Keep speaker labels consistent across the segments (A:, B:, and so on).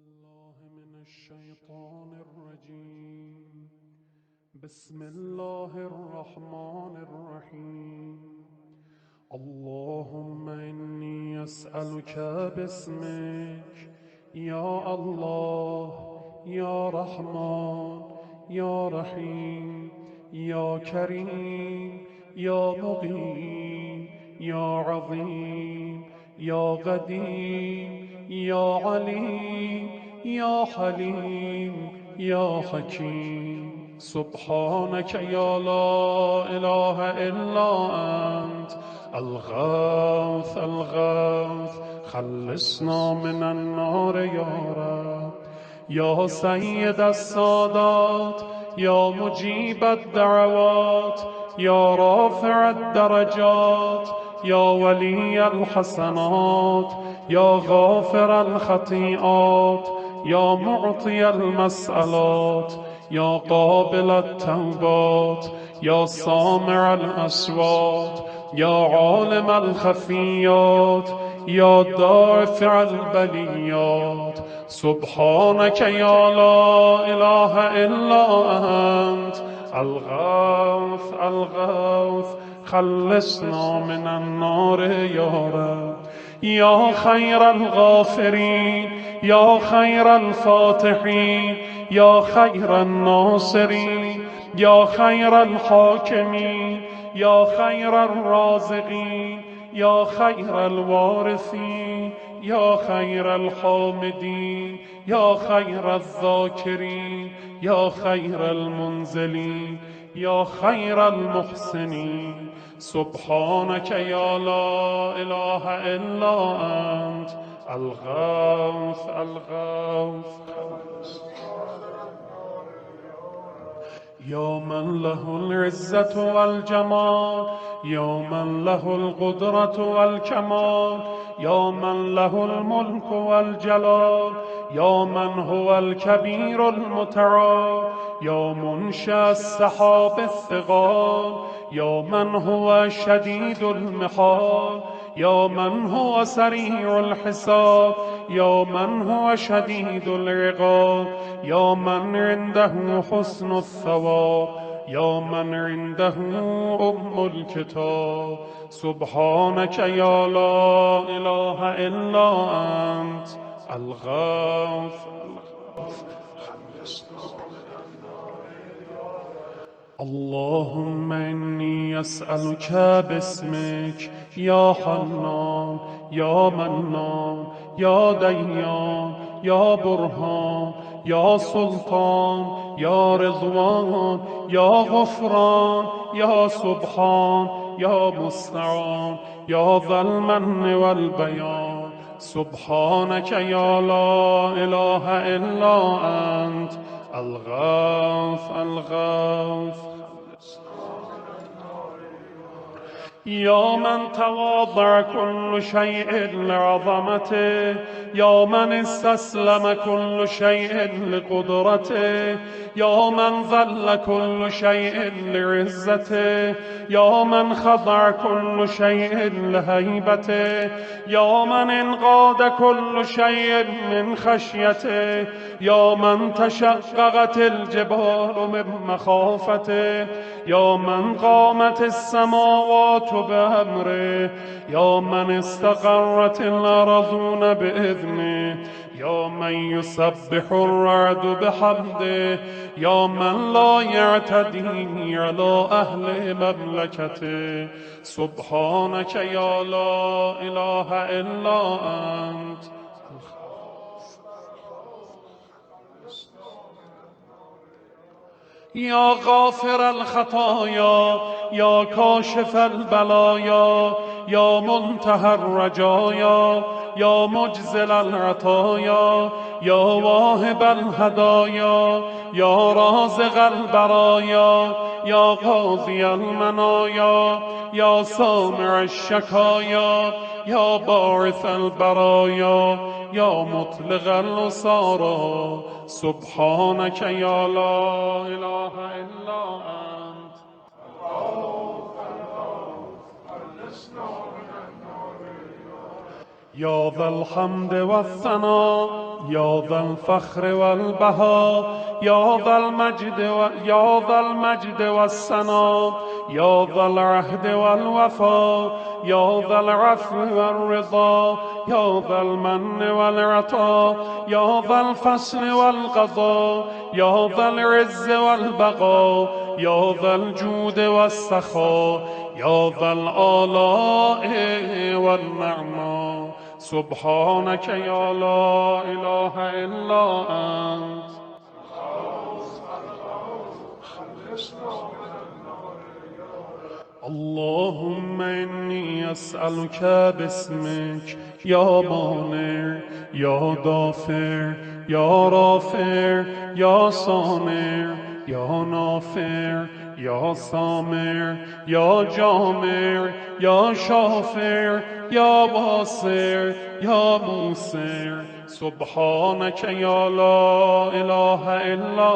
A: بالله من الشيطان الرجيم. بسم الله الرحمن الرحيم. اللهم إني أسألك باسمك يا الله يا رحمن يا رحيم يا كريم يا مقيم يا عظيم يا قديم يا عليم يا حليم يا حكيم. سبحانك يا لا إله إلا أنت الغوث الغوث، خلصنا من النار يا رب. يا سيد السادات يا مجيب الدعوات يا رافع الدرجات يا ولي الحسنات يا غافر الخطيئات يا معطي المسألات يا قابل التوبات يا سامع الأصوات يا عالم الخفيات يا دافع البليات. سبحانك يا لا إله إلا أنت الغوث الغوث، خلصنا من النار يا رب. يا خير الغافرين يا خير الفاتحين يا خير الناصرين يا خير الحاكمين يا خير الرازقين يا خير الوارثين يا خير الحامدين يا خير الذاكرين يا خير المنزلين يا خير المحسنين. سبحانك يا لا إله إلا أنت الغوث الغوث. يا من له العزة والجمال يا من له القدرة والكمال يا من له الملك والجلال يا من هو الكبير المتعال يا منشأ السحاب الثقال يا من هو شديد المحال يا من هو سريع الحساب يا من هو شديد العقاب يا من عنده حسن الثواب يا من عنده أم الكتاب. سبحانك يا لا إله إلا أنت الغوث الغوث. اللهم إني أسألك باسمك يا حنان يا منان يا ديان يا برهان يا سلطان يا رضوان يا غفران يا سبحان يا مستعان يا ذا المن والبيان. سبحانك يا لا إله إلا أنت الغوث الغوث. يا من تواضع كل شيء لعظمته يا من استسلم كل شيء لقدرته يا من ذل كل شيء لعزته يا من خضع كل شيء لهيبته يا من انقاد كل شيء من خشيته يا من تشققت الجبال من مخافته يا من قامت السماوات بأمره يا من استقرت الأرضون بإذنه يا من يسبح الرعد بحمده يا من لا يعتدي على أهل مملكته. سبحانك يا لا إله إلا أنت يا غافر الخطايا يا كاشف البلايا يا منتهى الرجايا يا مجزل العطايا يا واهب الهدايا يا رازق البرايا يا قاضي المنايا يا سامع الشكايا يا باعث البرايا يا مطلق الأسارى. سبحانك يا لا إله إلا أنت يا ذا الحمد والثناء يا ذا الفخر والبهاء يا ذا المجد والثناء يا ذا العهد والوفاء يا ذا العفو والرضا يا ذا المن والعطاء يا ذا الفصل والقضاء يا ذا العز والبقاء يا ذا الجود والسخاء يا ذا الآلاء والنعماء سبحانك يا لا إله إلا أنت. اللهم إني أسألك باسمك يا مانع يا دافع يا رافع يا صانع يا نافع يا سامع يا جامع يا شافع يا واسع يا موسع سبحانك يا لا إله إلا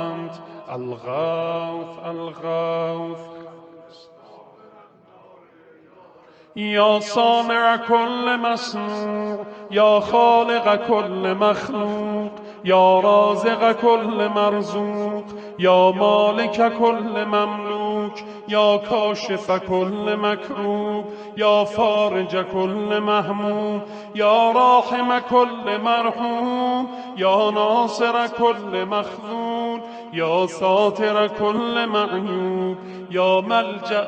A: أنت الغوث الغوث. يا صانع كل مصنوع يا خالق كل مخلوق يا رازق كل مرزوق يا مالك كل مملوك يا كاشف كل مكروب يا فارج كل مهموم يا راحم كل مرحوم يا ناصر كل مخذول يا ساتر كل معيوب يا ملجأ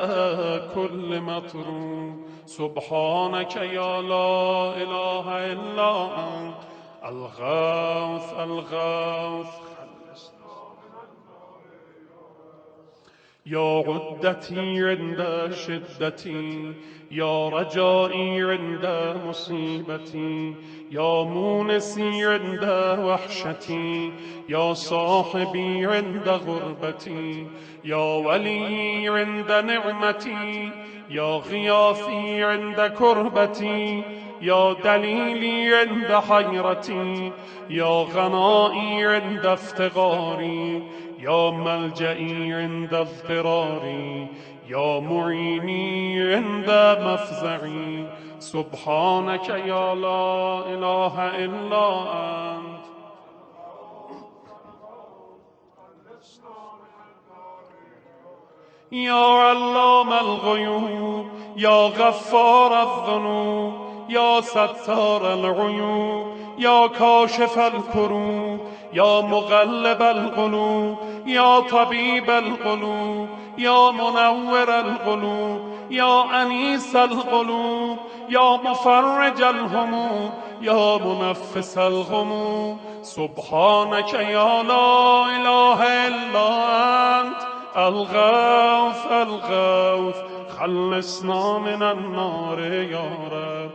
A: كل مطروب سبحانك يا لا إله إلا أنت الغوث الغوث. يا عدتي عند شدتي يا رجائي عند مصيبتي يا مونسي عند وحشتي يا صاحبي عند غربتي يا ولي عند نعمتي يا غياثي عند كربتي يا دليلي عند حيرتي يا غنائي عند افتقاري يا ملجئي عند اضطراري يا معيني عند مفزعي سبحانك يا لا إله إلا أنت. يا علام الغيوب يا غفار الذنوب يا ستار العيوب يا كاشف الكروب يا مغلب القلوب يا طبيب القلوب يا منور القلوب يا أنيس القلوب يا مفرج الهموم يا منفس الغموم سبحانك يا لا إله إلا أنت الغوث الغوث خلصنا من النار يا رب.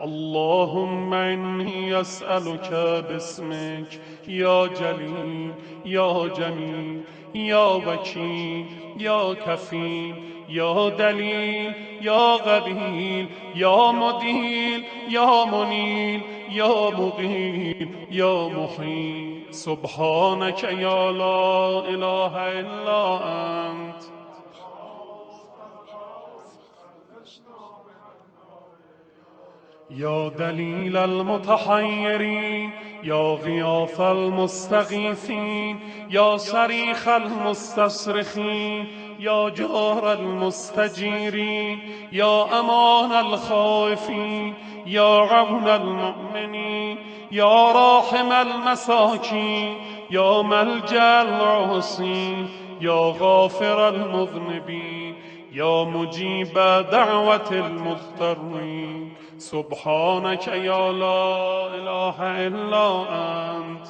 A: اللهم إني أسألك باسمك يا جليل يا جميل يا وكيل يا كفيل يا دليل يا غبيل يا مديل يا منيل يا مغيل يا محيي سبحانك يا لا إله إلا أنت. يا دليل المتحيرين يا غياث المستغيثين يا صريخ المستصرخين يا جار المستجيرين يا أمان الخائفين يا عون المؤمنين يا راحم المساكين يا ملجأ العاصين يا غافر المذنبين يا مجيب دعوة المضطرين سبحانك يا لا إله إلا أنت.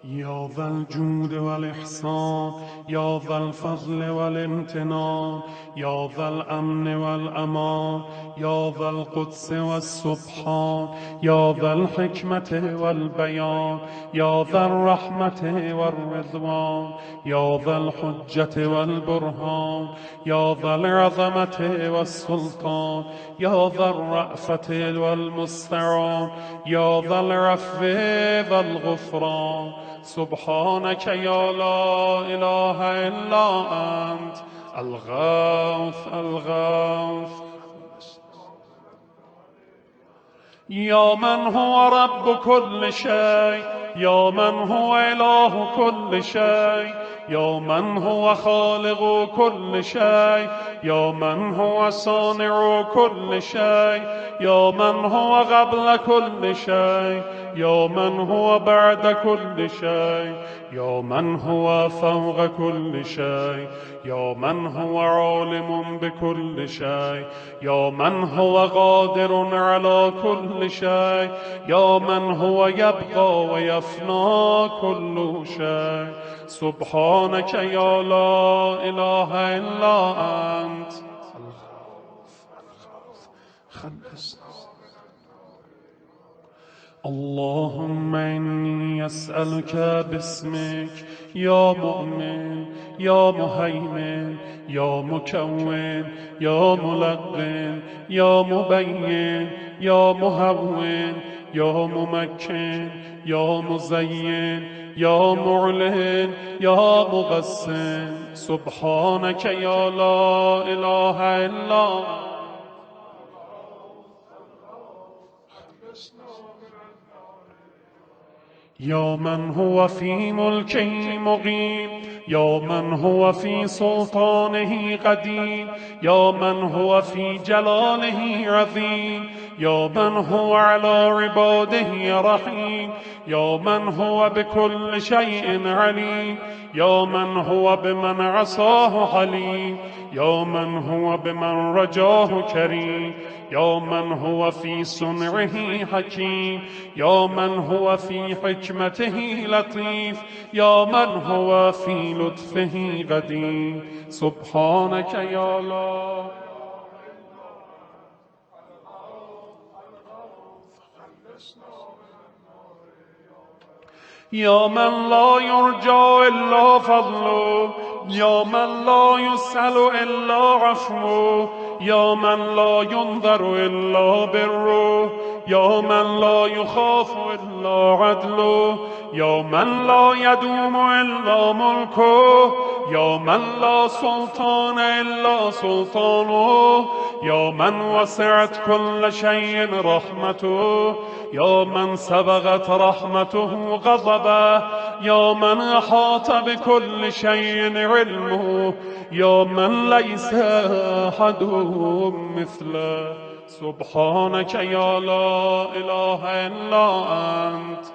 A: يا ذا الجود والإحسان يا ذا الفضل والامتنان يا ذا الأمن والأمان يا ذا القدس والسبحان يا ذا الحكمة والبيان يا ذا الرحمة والرضوان يا ذا الحجة والبرهان يا ذا العظمة والسلطان يا ذا الرأفة والمستعان يا ذا العفو والغفران سبحانك يا لا إله إلا أنت الغوث الغوث. يا من هو رب كل شيء، يا من هو إله كل شيء، يا من هو خالق كل شيء، يا من هو صانع كل شيء، يا من هو قبل كل شيء، يا من هو بعد كل شيء، يا من هو فوق كل شيء، يا من هو عالم بكل شيء، يا من هو قادر على كل شيء، يا من هو يبقى ويفنى كل شيء. سبحانك يا لا إله إلا أنت. خلصنا. اللهم إني أسألك باسمك يا مؤمن يا مهيمن يا مكون يا ملقن يا مبين يا مهون يا ممكن يا مزين يا معلن يا مقسم. سبحانك يا لا إله إلا أنت. يا من هو في ملكه مقيم، يا من هو في سلطانه قديم، يا من هو في جلاله عظيم، يا من هو على عباده رحيم، يا من هو بكل شيء عليم، يا من هو بمن عصاه حليم، يا من هو بمن رجاه كريم، يا من هو في صنعه حكيم، يا من هو في حكمته لطيف، يا من هو في لطفه قدير. سبحانك يا لا. يا من لا يرجى إلا فضله، يا من لا يسأل إلا عفوه، يا من لا ينظر إلا بره، يا من لا يخاف إلا عدله، يا من لا يدوم إلا ملكه، يا من لا سلطان إلا سلطانه، يا من وسعت كل شيء رحمته، يا من سبقت رحمته غضبه، يا من أحاط بكل شيء علمه، يا من ليس أحد مثله. سبحانك يا لا إله إلا أنت.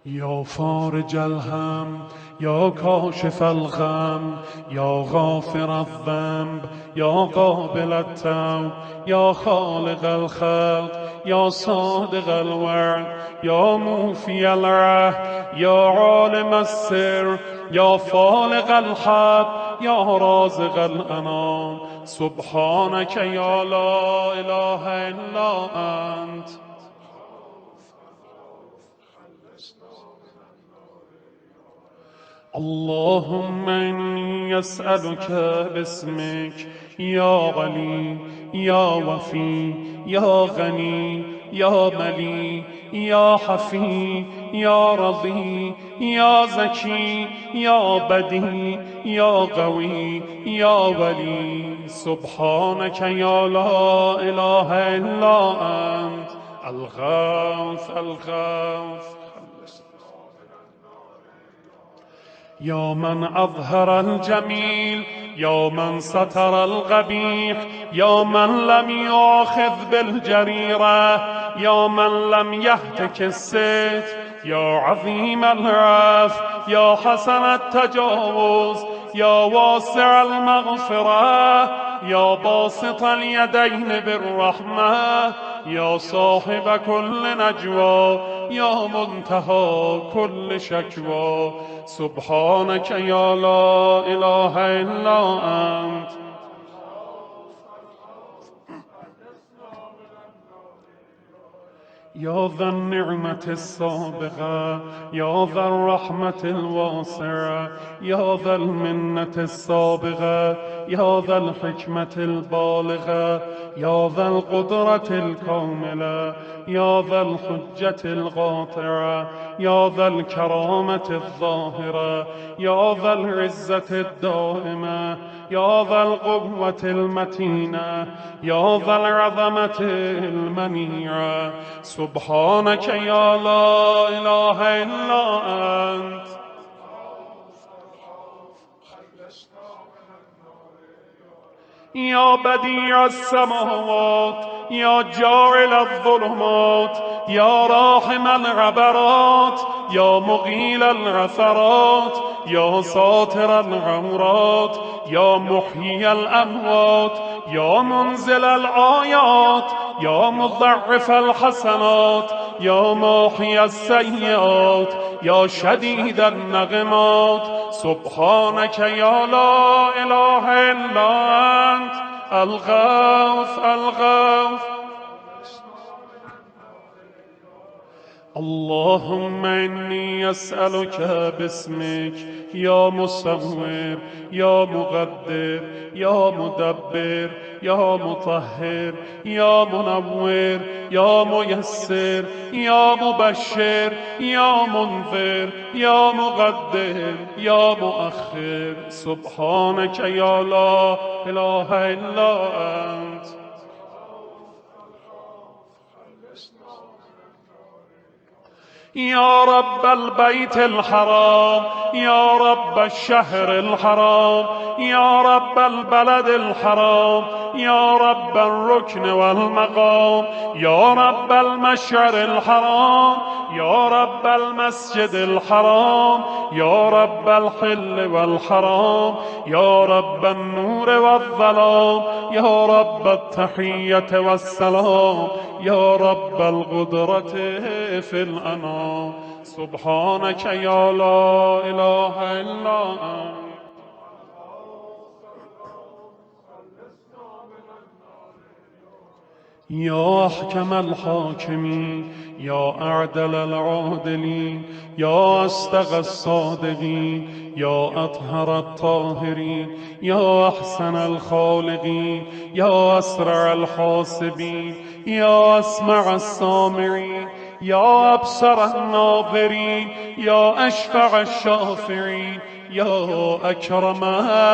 A: يا فارج الهم، يا كاشف الغم، يا غافر الذنب، يا قابل التوب، يا خالق الخلق، يا صادق الوعد، يا موفي العهد، يا عالم السر، يا فالق الحق، يا رازق الأنام. سبحانك يا لا إله إلا أنت. اللهم إني أسألك باسمك يا غني يا وفي يا غني يا ملي يا حفي يا رضي يا زكي يا بدي يا قوي يا ولي. سبحانك يا لا إله إلا أنت. الغوث الغوث. يا من أظهر الجميل، يا من ستر القبيح، يا من لم يؤاخذ بالجريرة، يا من لم يهتك الستر، يا عظيم العفو، يا حسن التجاوز، يا واسع المغفرة، يا باسط اليدين بالرحمة، يا صاحب كل نجوى، يا منتهى كل شكوى. سبحانك يا لا إله إلا أنت. يا ذا النعمة السابقة، يا ذا الرحمة الواسعة، يا ذا المنة السابقة، يا ذا الحكمة البالغة يا ذا القدرة الكاملة يا ذا الحجة القاطعة يا ذا الكرامة الظاهرة يا ذا العزة الدائمة يا ذا القوة المتينة يا ذا العظمة المنيعة سبحانك يا لا إله إلا أنت يا بديع السماوات يا جاعل الظلمات يا راحم العبرات يا مغيل العثرات يا ساتر العورات يا محيي الأموات يا منزل الآيات يا مضاعف الحسنات يا ماحي السيئات يا شديد النغمات سبحانك يا لا إله إلا أنت الغوث الغوث اللهم إني أسألك باسمك يا مصور يا مقدر يا مدبر يا مطهر يا منور يا ميسر يا مبشر يا منذر يا مقدم يا مؤخر سبحانك يا لا إله إلا أنت يا رب البيت الحرام يا رب الشهر الحرام يا رب البلد الحرام يا رب الركن والمقام يا رب المشعر الحرام يا رب المسجد الحرام يا رب الحل والحرام يا رب النور والظلام يا رب التحية والسلام يا رب القدرة في الأنام سبحانك يا لا إله إلا أنت يا أحكم الحاكمين يا أعدل العادلين يا أصدق الصادقين يا أطهر الطاهرين يا أحسن الخالقين يا أسرع الحاسبين يا أسمع السامعين يا أبصر الناظرين يا أشفع الشافعين يا أكرم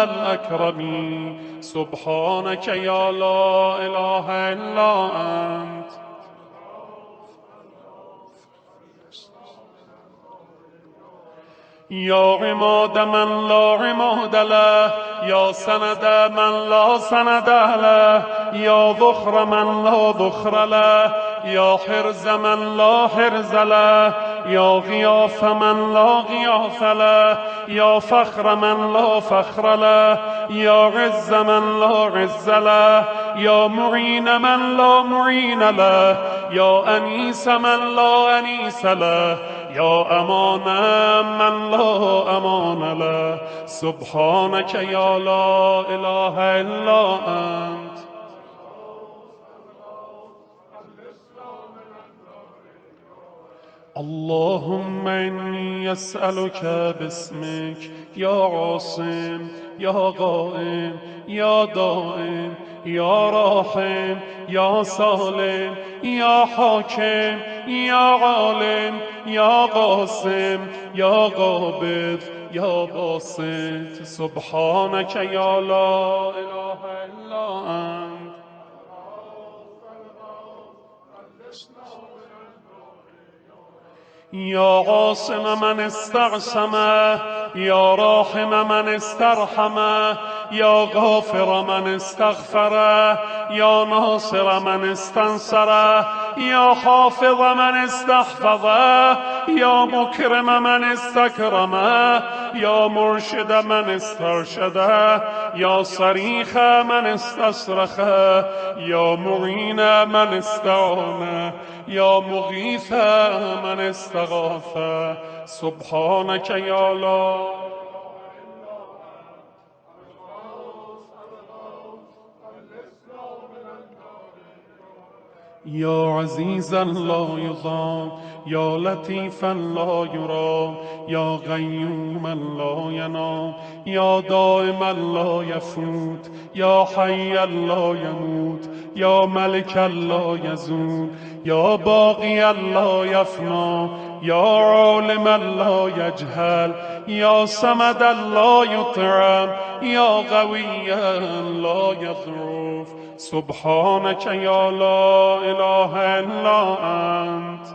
A: الأكرمين سبحانك يا لا إله إلا أنت يا عماد من لا عماد له يا سند من لا سند له يا ذخر من لا ذخر له يا حرز من لا حرز له يا غياث من لا غياث له يا فخر من لا فخر له يا عز من لا عز له يا معين من لا معين له يا أنيس من لا أنيس له يا أمان من لا أمان له سبحانك يا لا إله إلا أنت اللهم إني أسألك باسمك يا عاصم يا قائم يا دائم يا راحم يا سالم يا حاكم يا عالم يا قاسم يا قابض يا باسط سبحانك يا لا إله إلا أنت يا عاصم من استعصمه يا راحم من استرحمه يا غافر من استغفره يا ناصر من استنصره يا حافظ من استحفظه يا مكرم من استكرمه يا مرشد من استرشده يا صريخ من استصرخه يا معين من استعانه يا مغيث من استغاث سبحانك يا لا يا عزيزا لا يضام، يا لطيفا لا يرام، يا قيوما لا ينام، يا دائما لا يفوت، يا حيا لا يموت، يا ملكا لا يزول، يا باقيا لا يفنى، يا عالما لا يجهل، يا صمدا لا يطعم، يا قويا لا يضعف. سبحانك يا لا إله إلا أنت.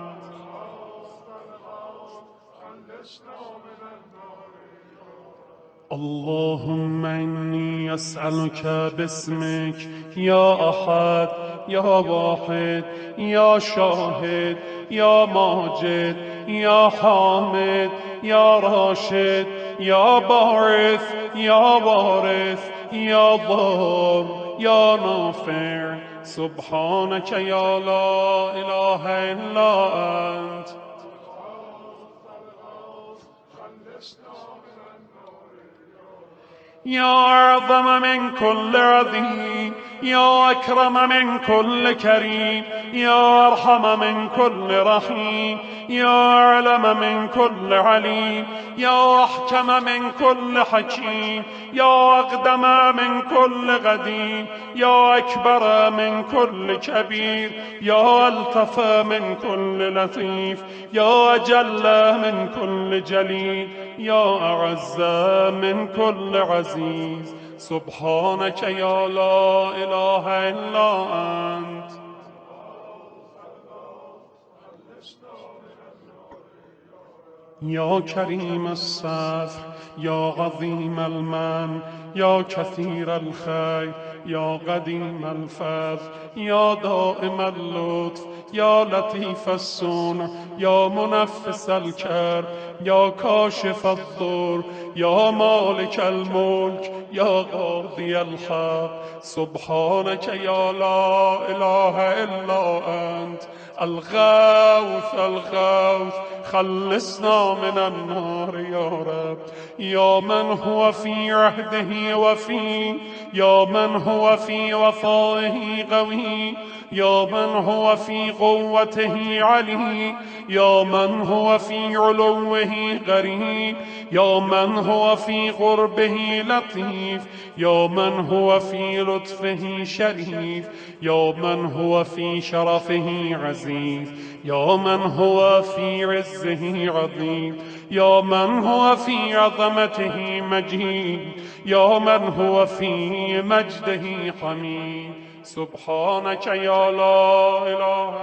A: اللهم إني أسألك باسمك يا أحد، يا واحد، يا شاهد، يا ماجد، يا حامد، يا راشد، يا باعث، يا وارث، يا ضار، يا نافع. سبحانك يا لا إله إلا أنت. يا أعظم من كل عظيم، يا أكرم من كل كريم، يا أرحم من كل رحيم، يا أعلم من كل عليم، يا أحكم من كل حكيم، يا أقدم من كل قديم، يا أكبر من كل كبير، يا ألطف من كل لطيف، يا أجل من كل جليل، يا أعز من كل عزيز. سبحانك يا لا إله إلا أنت. يا كريم الستر، يا عظيم المن، يا كثير الخير، يا قديم الفضل، يا دائم اللطف، يا لطيف الصنع، يا منفس الكرب، يا كاشف الضر، يا مالك الملك، يا قاضي الحق. سبحانك يا لا إله إلا أنت. الغوث الغوث، خلصنا من النار يا رب. يا من هو في عهده وفي، يا من هو في وفائه قوي، يا من هو في قوته علي، يا من هو في علوه قريب، يا من هو في قربه لطيف، يا من هو في لطفه شريف، يا من هو في شرفه عزيز، يا من هو في عزه عظيم، يا من هو في عظمته مجيد، يا من هو في مجده حميد. سبحانك يا لا إله.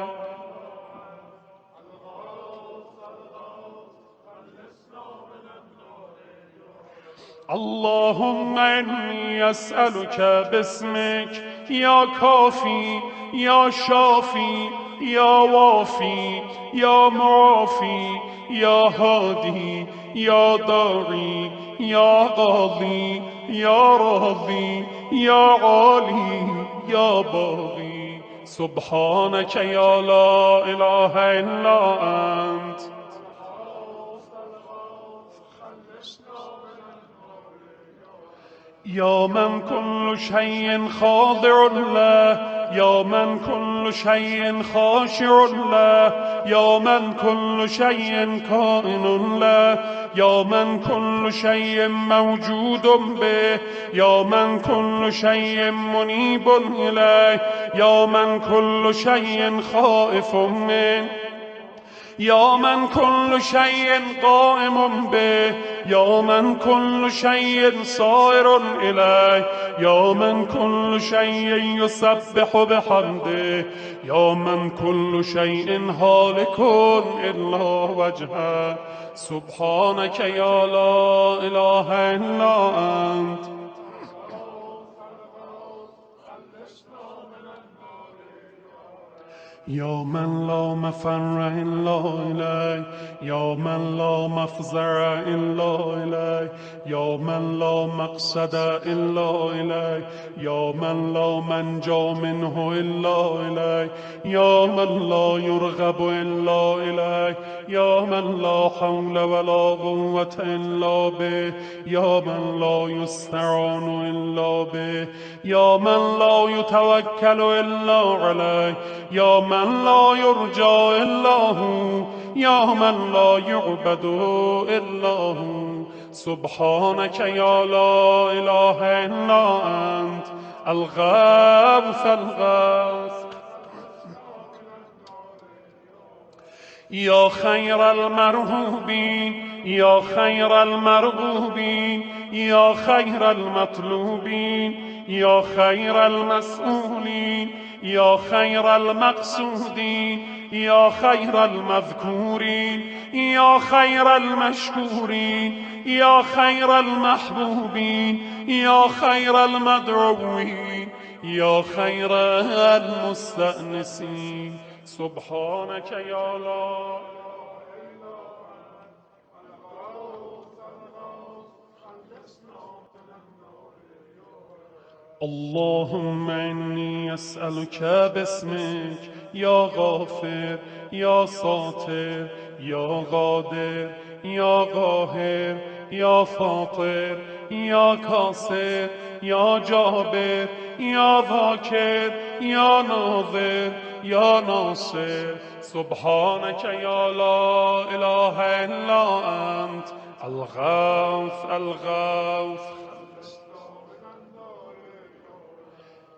A: اللهم إني أسألك باسمك يا كافي، يا شافي، يا وافي، يا معافي، يا هادي، يا داعي، يا قاضي، يا راضي، يا عالي، يا باغي. سبحانك يا لا إله إلا أنت. يا من كل شيء خاضع له، يا من كل شيء خاشع له، يا من كل شيء كائن له، يا من كل شيء موجود به، يا من كل شيء منيب إليه، يا من كل شيء خائف منه، يا من كل شيء قائم به، يا من كل شيء صائر إليه، يا من كل شيء يسبح بحمده، يا من كل شيء هالك إلا وجهه. سبحانك يا لا إله إلا أنت. يا من لا مفر إلا إليه، يا من لا مفزع إلا إليه، يا من لا مقصد إلا إليه، يا من لا منجا منه إلا إليه، يا من لا يرغب إلا إليه، يا من لا حول ولا قوة إلا به، يا من لا يستعان إلا به، يا من لا يتوكل إلا عليه، يا من من لا يرجى إلا هو يا من لا يعبد إلا هو سبحانك يا لا إله إلا أنت الغوث الغوث يا خير المرهوبين يا خير المرغوبين يا خير المطلوبين يا خير المسؤولين يا خير المقصودين يا خير المذكورين يا خير المشكورين يا خير المحبوبين يا خير المدعوين يا خير المستأنسين سبحانك يا لا اللهم إني أسألك باسمك يا غافر يا ساتر يا قادر يا قاهر يا فاطر يا كاسر يا جابر يا ذاكر يا ناظر يا ناصر سبحانك يا لا إله إلا أنت الغوث الغوث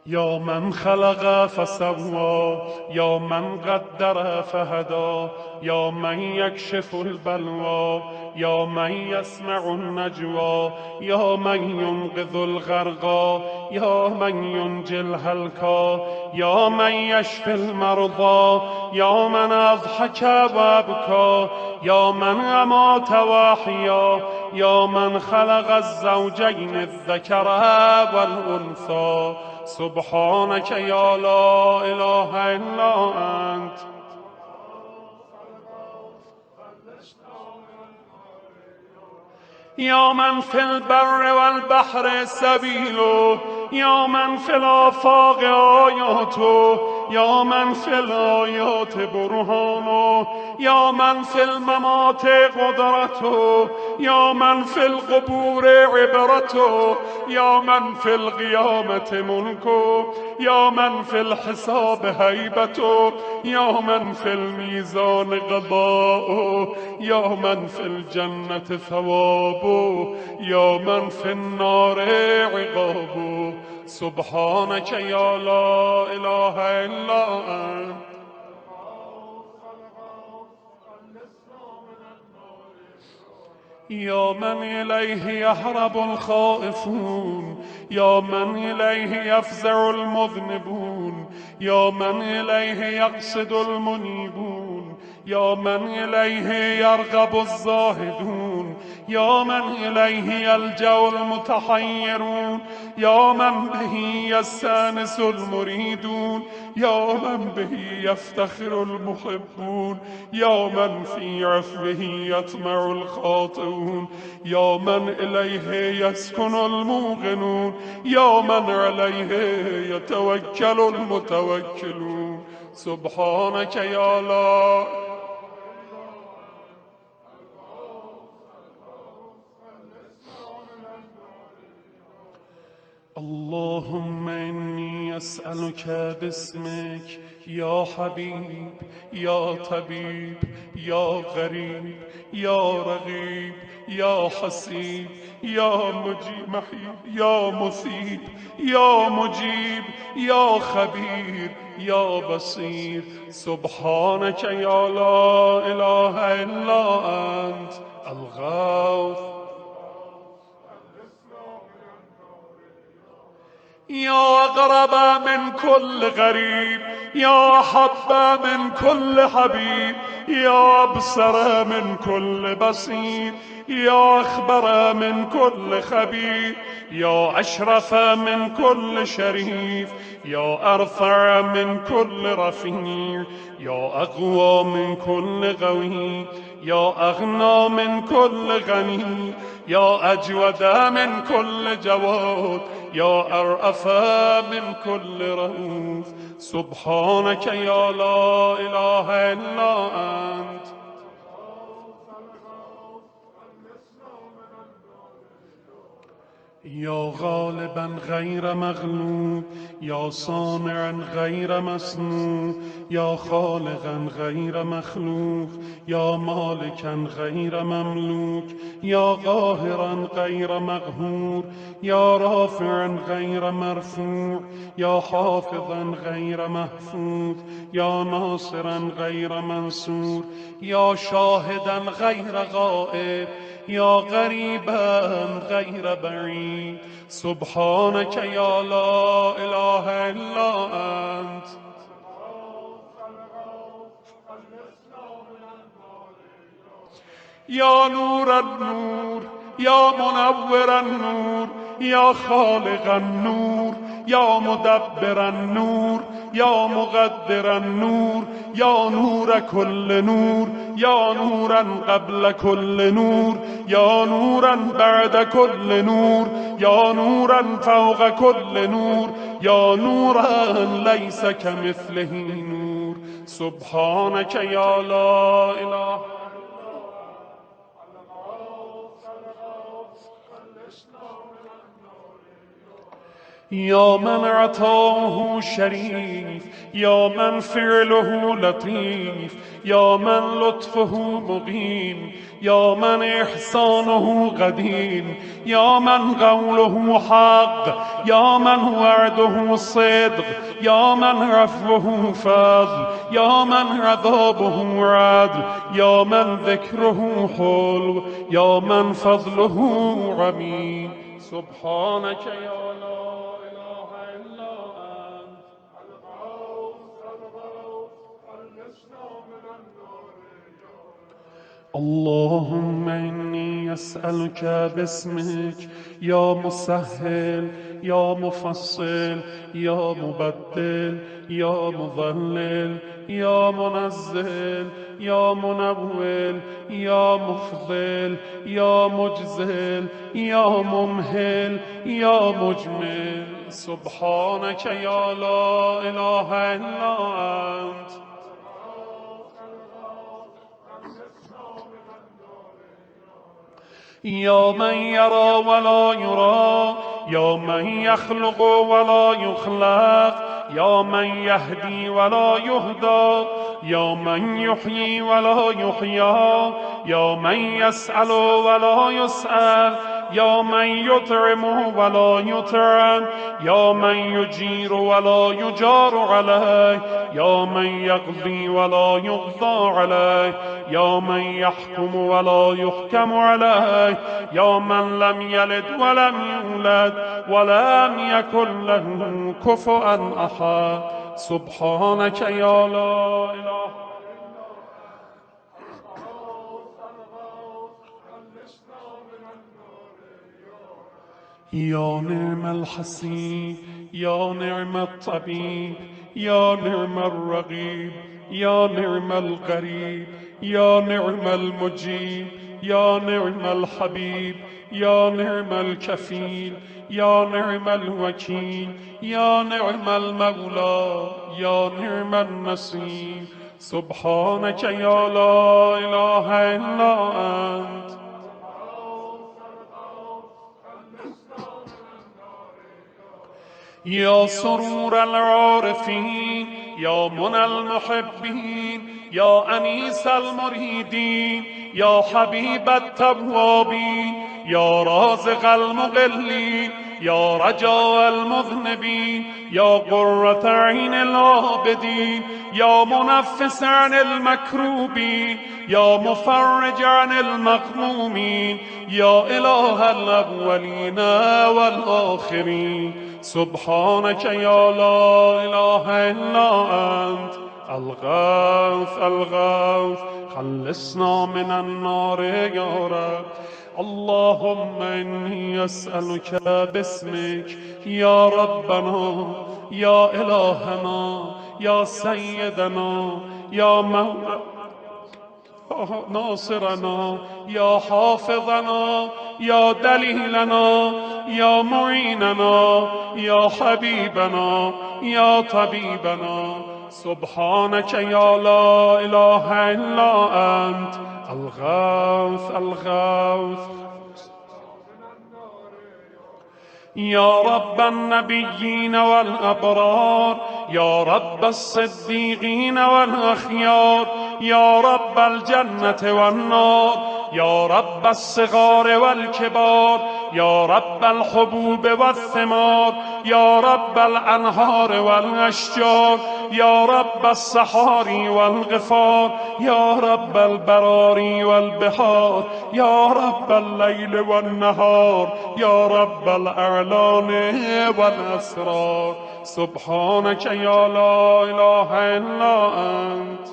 A: يا من خلق فسوى يا من قدر فهدى يا من يكشف البلوى يا من يسمع النجوى يا من ينقذ الغرقى يا من ينجي الهلكى يا من يشفي المرضى يا من أضحك وأبكى يا من أمات وأحيا يا من خلق الزوجين الذكر والأنثى سبحانك يا لا إله إلا أنت يا من في البر والبحر سبيله يا من في الآفاق آياته يا من في الآيات برهانه يا من في الممات قدرته يا من في القبور عبرته يا من في القيامة ملكه يا من في الحساب هيبته يا من في الميزان قضاؤه يا من في الجنة ثوابه يا من في النار عقابه سبحانك يا لا إله إلا أنت يا من إليه يهرب الخائفون يا من إليه يفزع المذنبون يا من إليه يقصد المنيبون يا من إليه يرغب الزاهدون يا من إليه يلجأ المتحيرون يا من به يستانس المريدون يا من به يفتخر المحبون يا من في عفوه يطمع الخاطئون يا من إليه يسكن الموقنون يا من عليه يتوكل المتوكلون سبحانك يا لا اللهم إني أسألك باسمك يا حبيب يا طبيب يا غريب يا رغيب يا حسيب يا محيب يا مثيب يا مجيب يا خبير يا بصير سبحانك يا لا إله إلا أنت الغوث يا أقرب من كل غريب يا أحب من كل حبيب يا أبصر من كل بصير يا أخبر من كل خبير يا أشرف من كل شريف يا أرفع من كل رفيع يا أقوى من كل قوي يا أغنى من كل غني يا أجود من كل جواد يا أرأف من كل رؤوف سبحانك يا لا إله إلا أنت یا غالبا غیر مغلوب، یا صانعا غیر مصنوع، یا خالقا غیر مخلوق، یا مالکا غیر مملوک، یا قاهرا غیر مقهور، یا رافعا غیر مرفوع، یا حافظا غیر محفوظ، یا ناصرا غیر منصور، یا شاهدا غیر غائب، یا قریبا غیر بعید. سبحانك یا لا اله الا انت. یا نور النور، یا منور النور، یا خالق النور، یا مدبر النور، یا مقدر النور، یا نور كل نور، یا نورا قبل كل نور، یا نورا بعد كل نور، یا نورا فوق كل نور، یا نورا ليس كمثله نور. سبحانك یا لا اله. یا من عطاؤه شریف، یا من فعله لطیف، یا من لطفه مقیم، یا من احسانه قدیم، یا من قوله حق، یا من وعده صدق، یا من عفوه فضل، یا من عذابه عدل، یا من ذکره حلو، یا من فضله عمیم. سبحانك یا لا اله الا انت. اللهم إني أسألك باسمك يا مسهل، يا مفصل، يا مبدل، يا مضلل، يا منزل، يا منول، يا مفضل، يا مجزل، يا ممهل، يا مجمل. سبحانك يا لا إله إلا أنت. یا من یرا ولا یرا، یا من یخلق ولا یخلق، یا من یهدی ولا یهدی، یا من یحیی ولا یحیی، یا من یسأل ولا یسأل، یا من یطعم ولا یطعم، یا من یجیر ولا یجار علیه، یا من یقضی ولا یقضى علیه، یا من یحکم ولا یحکم علیه، یا من لم یلد ولم یولد ولم یکن له کفوا احد. سبحانك یا لا اله. یا نعم الحسیب، یا نعم الطبیب، یا نعم الرقیب، یا نعم القریب، یا نعم المجیب، یا نعم الحبیب، یا نعم الکفیل، یا نعم الوکیل، یا نعم المولى، یا نعم النصير. سبحانك یا لا اله الا انت. یا سرور العارفین، یا منى المحبین، یا انیس المریدین، یا حبیب التوابین، یا رازق المقلین، یا رجاء المذنبین، یا قرة عین العابدین، یا منفس عن المکروبین، یا مفرج عن المغمومین، یا اله الاولین والآخرین. سبحانك يا لا إله إلا أنت. الغوث الغوث، خلصنا من النار يا رب. اللهم إني أسألك باسمك يا ربنا، يا إلهنا، يا سيدنا، يا مولانا، ناصرنا، يا حافظنا، يا دليلنا، يا معيننا، يا حبيبنا، يا طبيبنا. سبحانك يا لا إله إلا أنت. الغوث الغوث. يا رب النبيين والأبرار، يا رب الصديقين والأخيار، يا رب الجنة والنار، يا رب الصغار والكبار، يا رب الحبوب والثمار، يا رب الأنهار والأشجار، يا رب الصحاري والغفار، يا رب البراري والبحار، يا رب الليل والنهار، يا رب الأعلام والأسرار. سبحانك يا لا إله إلا أنت.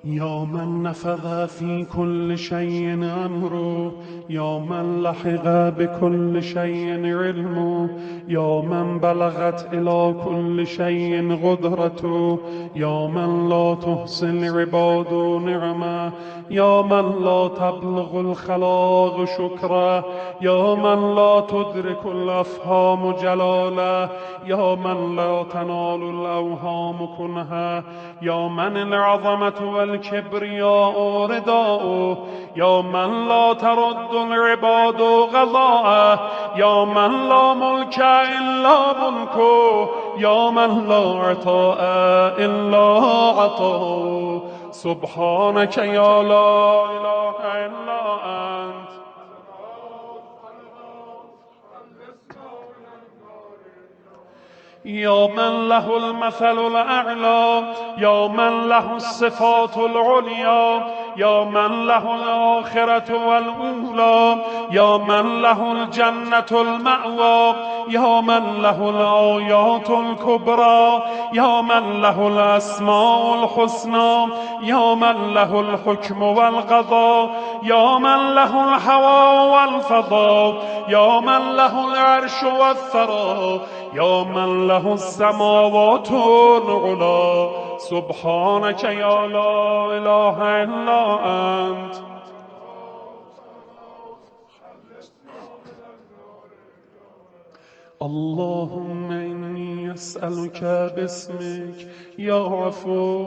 A: يا من نفذ في كل شيء أمره، يا من لحق بكل شيء علمه، يا من بلغت إلى كل شيء قدرته، يا من لا تحصي العباد نعمه، يا من لا تبلغ الخلاق شكره، يا من لا تدرك الأفهام جلاله، يا من لا تنال الأوهام كنها، يا من العظمة والكبرياء رداء، يا من لا ترد العباد غضاءه، يا من لا ملك إلا ملكه، يا من لا عطاء إلا عطاء. سبحانك يا لا إله إلا أنت. يا من له المثل الأعلى، يا من له الصفات العليا، يا من له الآخرة والأولى، يا من له الجنة المأوى، يا من له الآيات الكبرى، يا من له الأسماء الحسنى، يا من له الحكم والقضاء، يا من له الهوى والفضاء، يا من له العرش والثرى، يا من له السماوات العلى. سبحانك يا لا إله إلا أنت. اللهم إني أسألك باسمك يا عفو،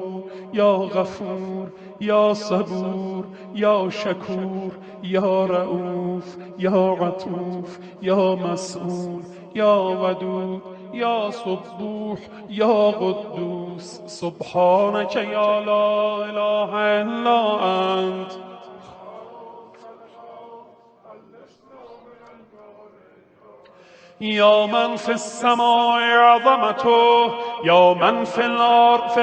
A: يا غفور، يا صبور، يا شكور، يا رؤوف، يا عطوف، يا مسؤول، يا ودود، يا صبوح، يا قدوس. سبحانك يا لا إله إلا أنت. يا من في السماء عظمته، يا من في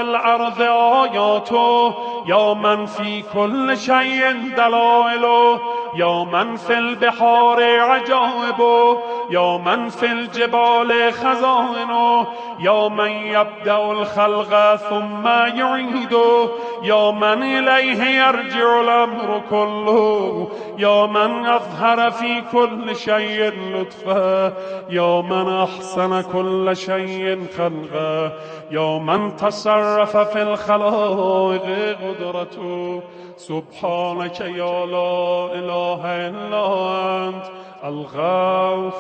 A: الأرض آياته، يا من في كل شيء دلائله، يا من في البحار عجائبه، يا من في الجبال خزائنه، يا من يبدأ الخلق ثم يعيده، يا من إليه يرجع الأمر كله، يا من أظهر في كل شيء لطفا، يا من أحسن كل شيء خلقا، يا من تصرف في الخلائق قدرته. سبحانك يا لا إله إلا أنت الغوث.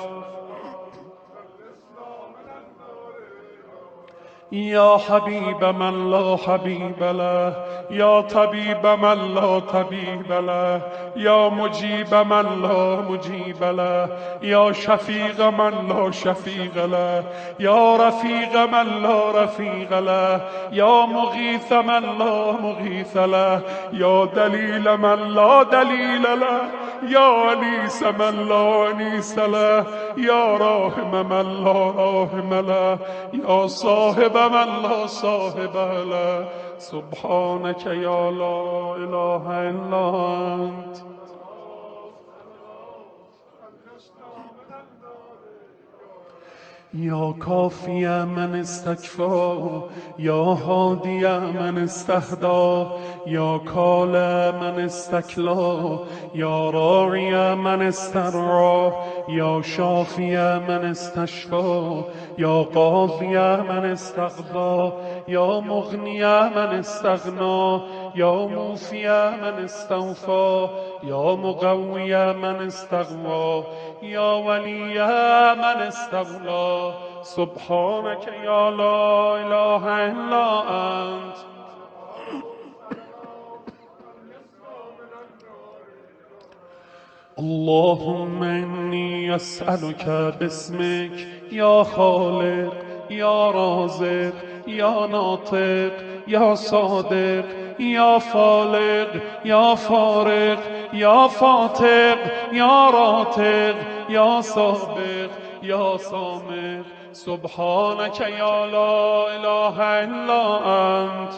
A: يا حبيب من لا حبيب له، يا طبيب من لا طبيب له، يا مجيب من لا مجيب له، يا شفيق من لا شفيق له، يا رفيق من لا رفيق له، يا مغيث من لا مغيث له، يا دليل من لا دليل له، يا أنيس من لا أنيس له، يا راحم من لا راحم له، يا صاحب من لا صاحب له. سبحانك يا لا إله إلا أنت. يا كافي من استكفى، يا هادي من استهدى، يا كال من استكلى، يا راعي من استرعى، يا شافي من استشفى، يا قاضي من استقضى، يا مغني من استغنى، يا موفي من استوفى، يا مقوي من استقوى، يا ولي من استولى. سبحانك يا لا إله إلا أنت. اللهم إني أسألك باسمك يا خالق يا رازق يا ناطق يا صادق يا فالق يا فارق يا فاتق يا راتق يا سابق يا سامق سبحانك يا لا إله إلا أنت.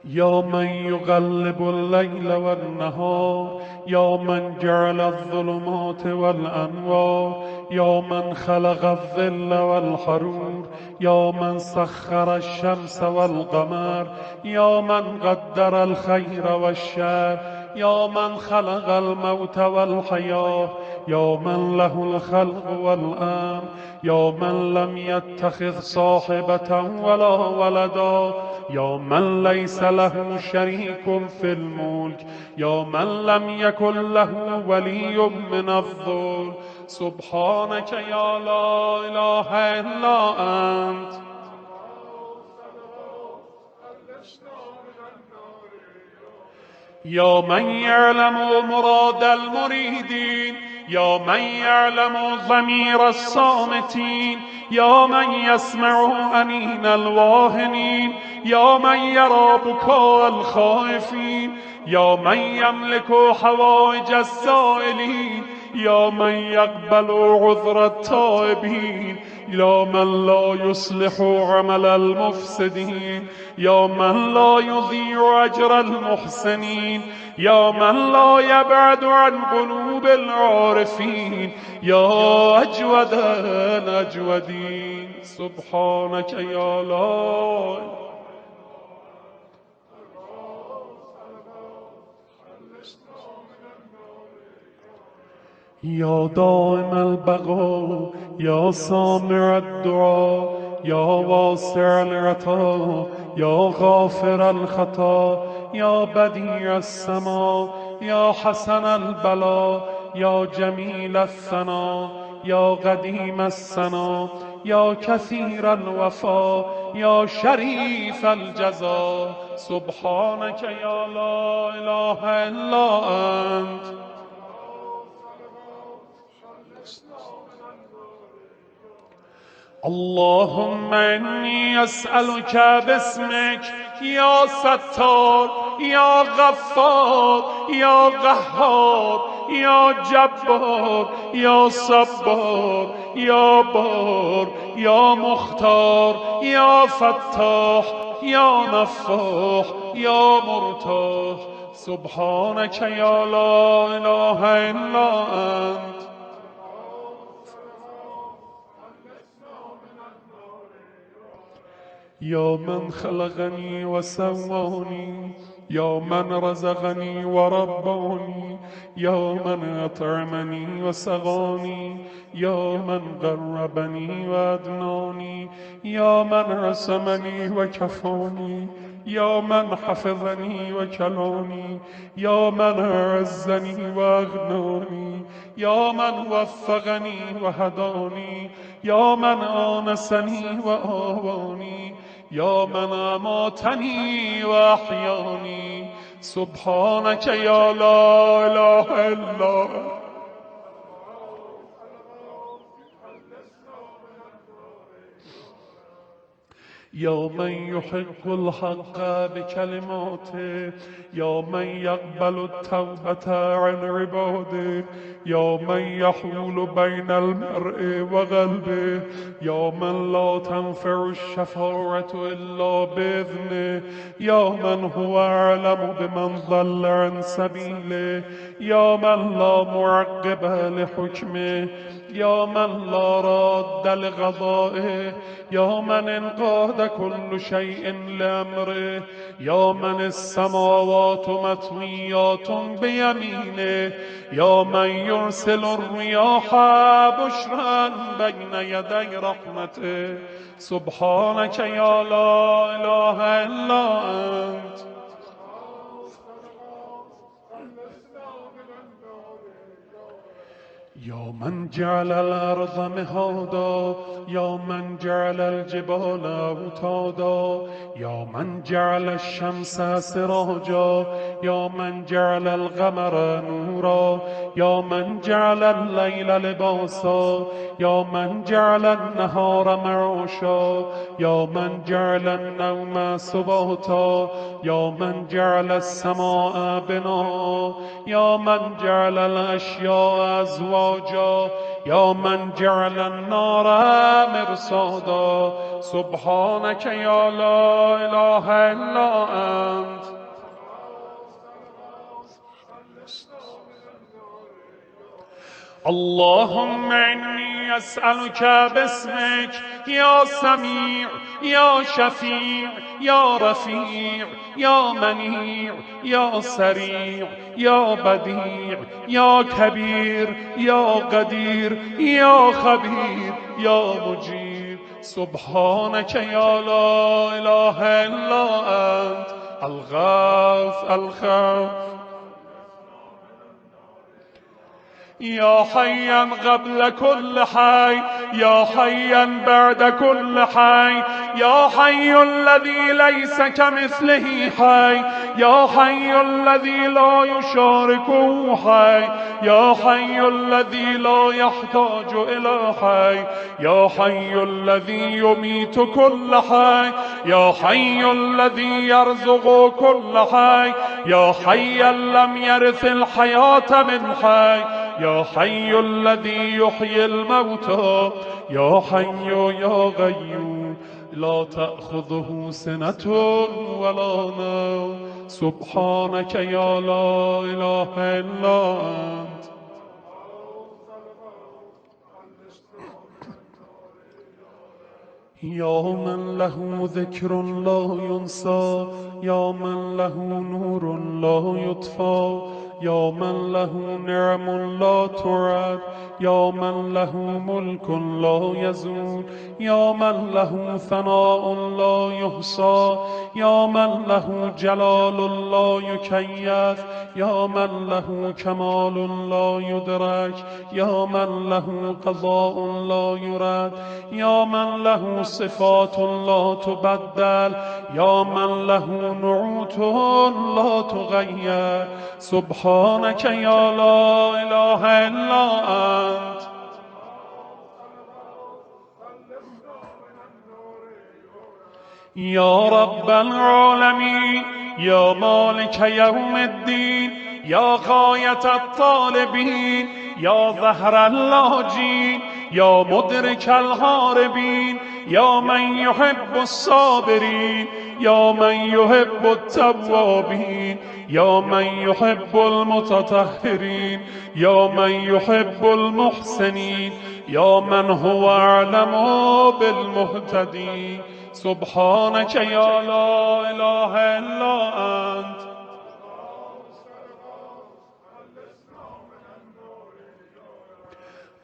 A: يا من يقلب الليل والنهار يا من جعل الظلمات والأنوار يا من خلق الظل والحرور يا من سخر الشمس والقمر يا من قدر الخير والشر يا من خلق الموت والحياة يا من له الخلق والأمر يا من لم يتخذ صاحبة ولا ولدا يا من ليس له شريك في الملك يا من لم يكن له ولي من الظلم سبحانك يا لا إله إلا أنت. يا من يعلم مراد المريدين يا من يعلم ضمير الصامتين يا من يسمع أنين الواهنين يا من يرى بكاء الخائفين يا من يملك حوائج السائلين يا من يقبل عذر التائبين يا من لا يصلح عمل المفسدين يا من لا يضيع أجر المحسنين يا من لا يبعد عن قلوب العارفين يا أجود الأجودين سبحانك يا لا. يا دائم البقاء يا سامع الدعاء يا واسع العطاء يا غافر الخطا يا بديع السماء يا حسن البلاء يا جميل الثناء يا قديم السنا يا كثير الوفاء يا شريف الجزاء سبحانك يا لا إله إلا أنت. اللهم إني أسألك باسمك يا ستار يا غفار يا قهار يا جبار يا صبار يا بار يا مختار يا فتاح يا نفاح يا مرتاح سبحانك يا لا إله إلا أنت. يا من خلقني وسواني يا من رزقني ورباني يا من أطعمني وسقاني يا من قربني وأدناني يا من رسمني وكفاني يا من حفظني وكلاني يا من أعزني وأغناني يا من وفقني وهداني يا من آنسني وآواني يا من أماتني وأحياني سبحانك يا لا إله إلا أنت. يا من يحق الحق بكلماته يا من يقبل التوبة عن عباده يا من يحول بين المرء وقلبه يا من لا تنفع الشفاعة إلا بإذنه يا من هو أعلم بمن ضل عن سبيله يا من لا معقب لحكمه يا من لا راد لقضائه يا من انقاد كل شيء لأمره يا من السماوات مطويات بيمينه يا من يرسل الرياح بشرا بين يدي رحمته سبحانك يا لا إله إلا أنت. يا من جعل الأرض مهادا يا من جعل الجبال أوتادا يا من جعل الشمس سراجا يا من جعل القمر نورا يا من جعل الليل لباسا يا من جعل النهار معاشا يا من جعل النوم سباتا يا من جعل السماء بناء يا من جعل الأشياء أزواجا يا من جعل النار مرصادا سبحانك يا لا إله إلا أنت اللهم إني أسألك باسمك يا سميع يا شفيع يا رفيع يا منيع يا سريع يا بديع يا كبير يا قدير يا خبير يا مجيب سبحانك يا لا إله إلا أنت الغوث الخوف يا حيا قبل كل حي يا حيا بعد كل حي يا حي الذي ليس كمثله حي يا حي الذي لا يشاركه حي يا حي الذي لا يحتاج إلى حي يا حي الذي يميت كل حي يا حي الذي يرزق كل حي يا حيا لم يرث الحياة من حي يا حي الذي يحيي الموتى يا حي يا قيوم لا تأخذه سنة ولا نوم سبحانك يا لا إله إلا أنت يا من له ذكر لا ينسى يا من له نور لا يطفى يا من له نعم لا تعد يا من له ملك لا يزول يا من له ثناء لا يحصى يا من له جلال لا يكيف يا من له كمال لا يدرك يا من له قضاء لا يرد يا من له صفات لا تبدل يا من له نعوت لا تغير سبحانك يا لا إله إلا أنت يا رب العالمين يا مالك يوم الدين يا غاية الطالبين يا ظهر اللاجين يا مدرك الهاربين يا من يحب الصابرين يا من يحب التوابين يا من يحب المتطهرين يا من يحب المحسنين يا من هو أعلم بالمهتدين سبحانك يا لا إله إلا أنت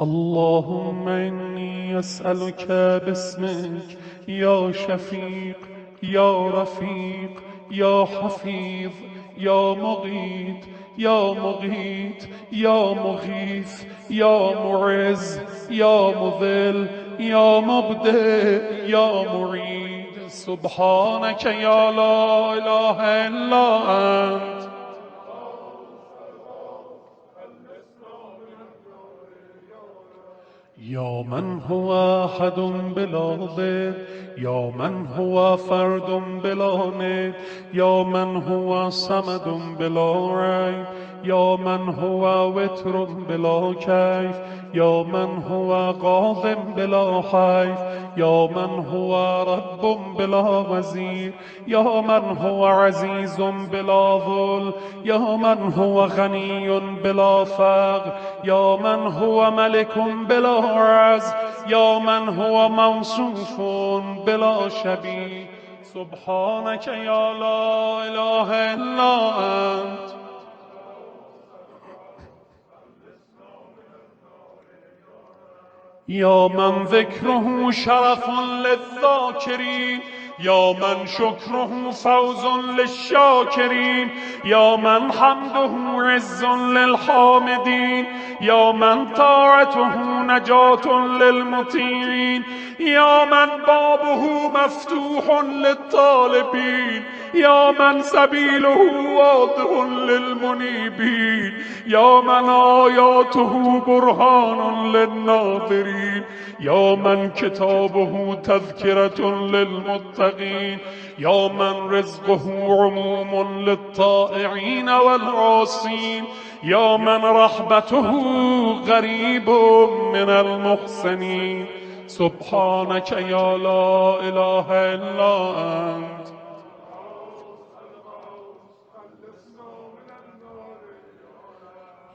A: اللهم إني أسألك باسمك يا شفيق يا رفيق يا حفيظ يا مغيث يا مغيث يا مغيث يا معز يا مذل يا مبدئ يا معيد سبحانك يا لا إله إلا أنت يا من هو أحد بلا ضد يا من هو فرد بلا ند يا من هو صمد بلا ريب يا من هو وتر بلا كيف يا من هو قاض بلا حيف يا من هو رب بلا وزير يا من هو عزيز بلا ذل يا من هو غني بلا فقر يا من هو ملك بلا عز يا من هو موصوف بلا شبيه سبحانك يا لا إله إلا أنت يا من ذكره شرف للذاكرين يا من شكره فوز للشاكرين، يا من حمده عز للحامدين، يا من طاعته نجاة للمطيعين، يا من بابه مفتوح للطالبين، يا من سبيله واضح للمنيبين، يا من آياته برهان للناظرين، يا من كتابه تذكرة للمتقين، يا من رزقه عموم للطائعين والعاصين، يا من رحمته غريب من المحسنين. سبحانك يا لا إله إلا أنت.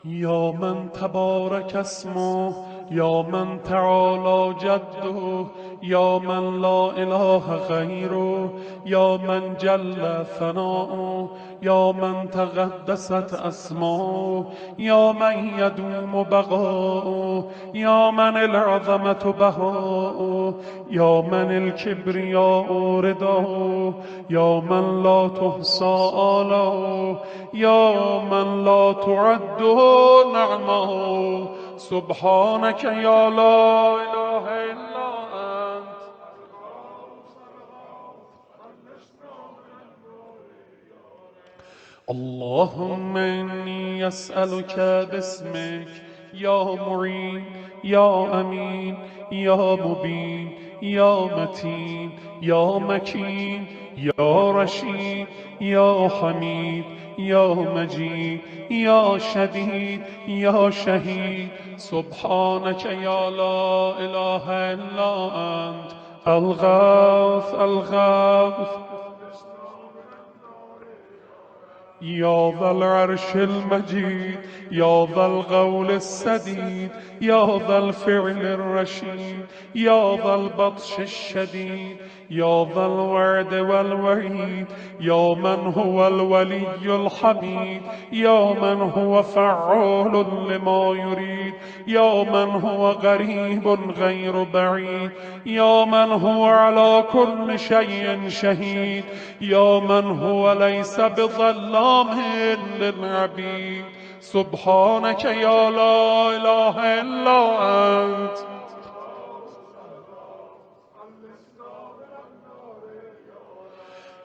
A: يا من تبارك اسمه، يا من تعالى جده، يا من لا إله غيره، يا من جل ثناؤه، يا من تقدست أسماؤه، يا من يدوم بقاؤه، يا من العظمة بهاؤه، يا من الكبرياء رداؤه، يا من لا تحصى آلاؤه، يا من لا تعد نعمه. سبحانك يا لا إله إلا أنت. اللهم إني أسألك باسمك يا معين، يا أمين، يا مبين، يا متين، يا مكين، يا رشيد، يا حميد، يا مجيد، يا شديد، يا شهيد. سبحانك يا لا إله إلا أنت. الغوث الغوث. يا ذا العرش المجيد، يا ذا القول السديد، يا ذا الفعل الرشيد، يا ذا البطش الشديد، يا ذا الوعد والوعيد، يا من هو الولي الحميد، يا من هو فعال لما يريد، يا من هو قريب غير بعيد، يا من هو على كل شيء شهيد، يا من هو ليس بظلام للعبيد. سبحانك يا لا إله إلا أنت.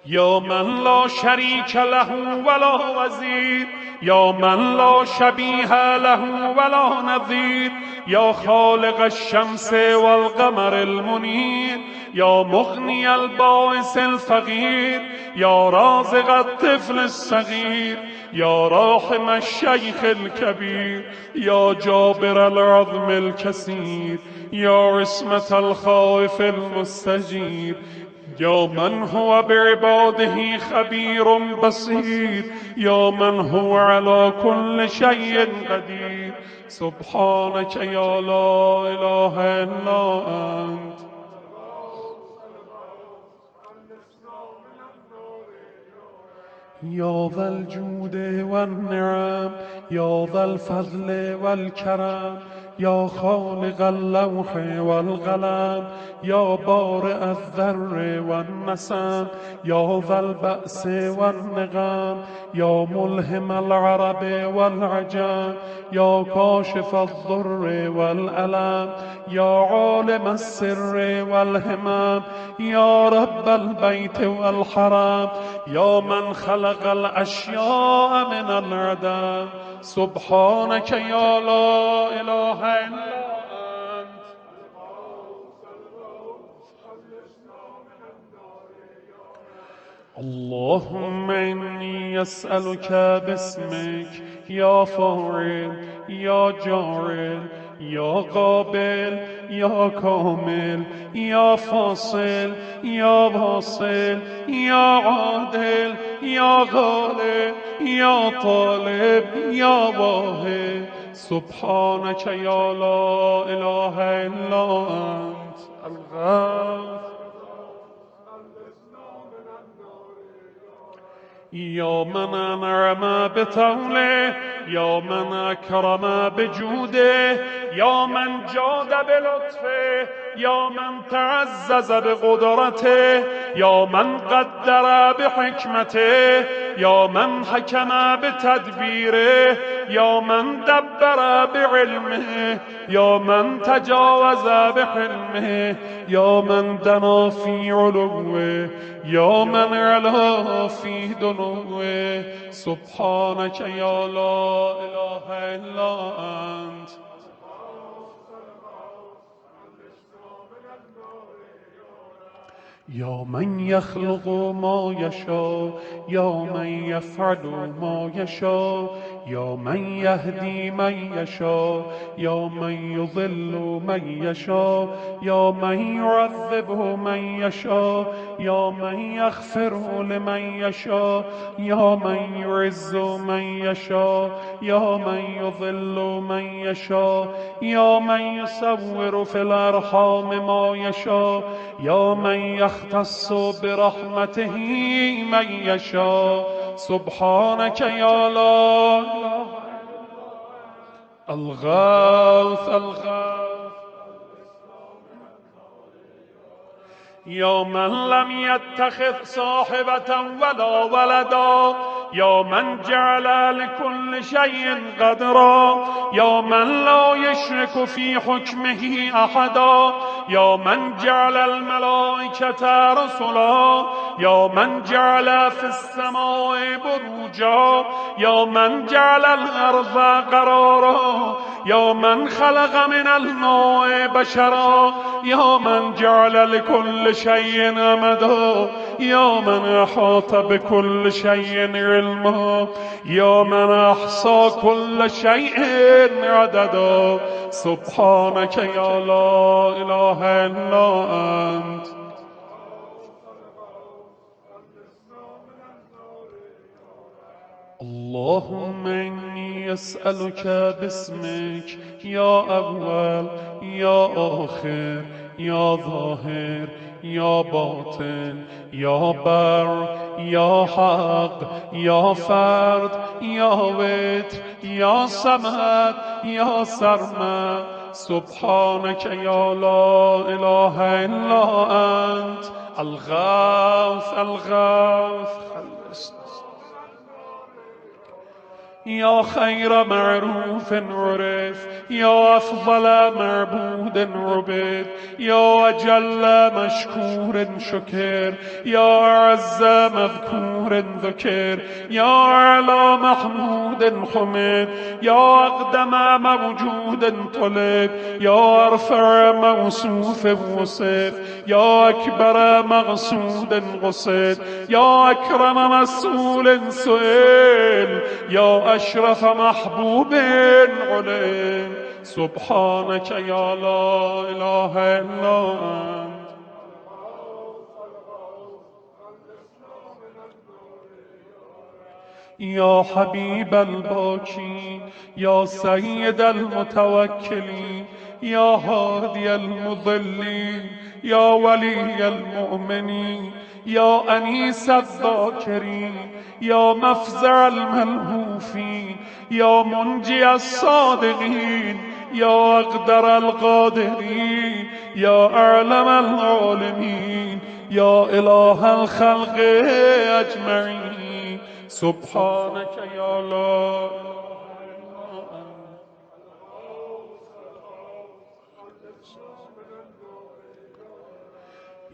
A: يا من لا شريك له ولا وزير، يا من لا شبيه له ولا نظير، يا خالق الشمس والقمر المنير، يا مغني البائس الفقير، يا رازق الطفل الصغير، يا راحم الشيخ الكبير، يا جابر العظم الكسير، يا عصمة الخائف المستجير، يا من هو بعباده خبير بصير، يا من هو على كل شيء قدير. سبحانك يا لا إله إلا أنت. يا ذا الجود والنعم، يا ذا الفضل والكرم، يا خالق اللوح والقلم، يا بارئ الذر والنسم، يا ذا البأس والنغم، يا ملهم العرب والعجم، يا كاشف الضر والألم، يا عالم السر والهمم، يا رب البيت والحرم، يا من خلق الأشياء من العدم. سبحانك يا لا إله إلا أنت. اللهم إني أسألك باسمك يا فاعل، يا جاعل، يا قابل، يا كامل، يا فاصل، يا واصل، يا عادل، يا غالب، يا طالب، يا واهب. سبحانك يا لا إله إلا أنت. الغوث. يا من أنعم بطوله، يا من أكرم بجوده، يا من جاد بلطفه، يا من تعزز بقدرته، يا من قدر بحكمته، يا من حكم بتدبيره، يا من دبر بعلمه، يا من تجاوز بحلمه، يا من دنا في علوه، يا من علا في دنوه. سبحانك يا لا إله إلا أنت. يا من يخلق ما يشاء، يا من يفعل ما يشاء، يا من يهدي من يشاء، يا من يضل من يشاء، يا من يعذب من يشاء، يا من يغفر لمن يشاء، يا من يعز من يشاء، يا من يضل من يشاء، يا من يصور في الأرحام ما يشاء، يا من يختص برحمته من يشاء. سبحانك يا لا إله الغوث الغوث. يا من لم يتخذ صاحبة ولا ولدا، يا من جعل لكل شيء قدرا، يا من لا يشرك في حكمه أحدا، يا من جعل الملائكة رسلا، يا من جعل في السماء بروجا، يا من جعل الأرض قرارا، يا من خلق من الماء بشرا، يا من جعل لكل شيء أمدا، يا من أحاط بكل شيء علما، يا من أحصى كل شيء عددا. سبحانك يا لا إله إلا أنت. اللهم إني أسألك باسمك يا أول يا آخر يا ظاهر يا باطن يا بر يا حق يا فرد يا وتر يا صمد يا سرمد. سبحانك يا لا إله إلا أنت الغوث الغوث. يا خير معروف عرف، يا أفضل معبود عبد، يا أجل مشكور شكر، يا أعز مذكور ذكر، يا أعلى محمود حمد، يا أقدم موجود طلب، يا أرفع موصوف وصف، يا أكبر مقصود قصد، يا أكرم مسؤول سئل، يا أشرف محبوب علم. سبحانك يا لا إله إلا أنت. يا حبيب الباكين، يا سيد المتوكلين، يا هادي المضلين، يا ولي المؤمنين، يا أنيس الذاكرين، يا مفزع الملهوفين، يا منجي الصادقين، يا أقدر القادرين، يا أعلم العالمين، يا إله الخلق أجمعين. سبحانك يا لا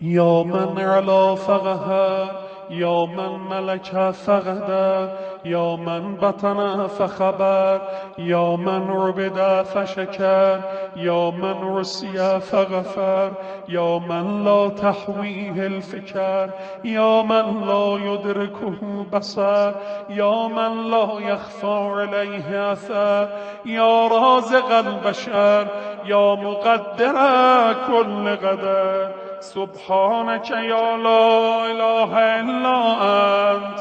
A: يا من علا فقهر، يا من ملك فقدر، يا من بطن فخبر، يا من عبد فشكر، يا من رسي فغفر، يا من لا تحويه الفكر، يا من لا يدركه بصر، يا من لا يخفى عليه أثر، يا رازق البشر، يا مقدر كل قدر. سبحانك يا لا إله إلا أنت.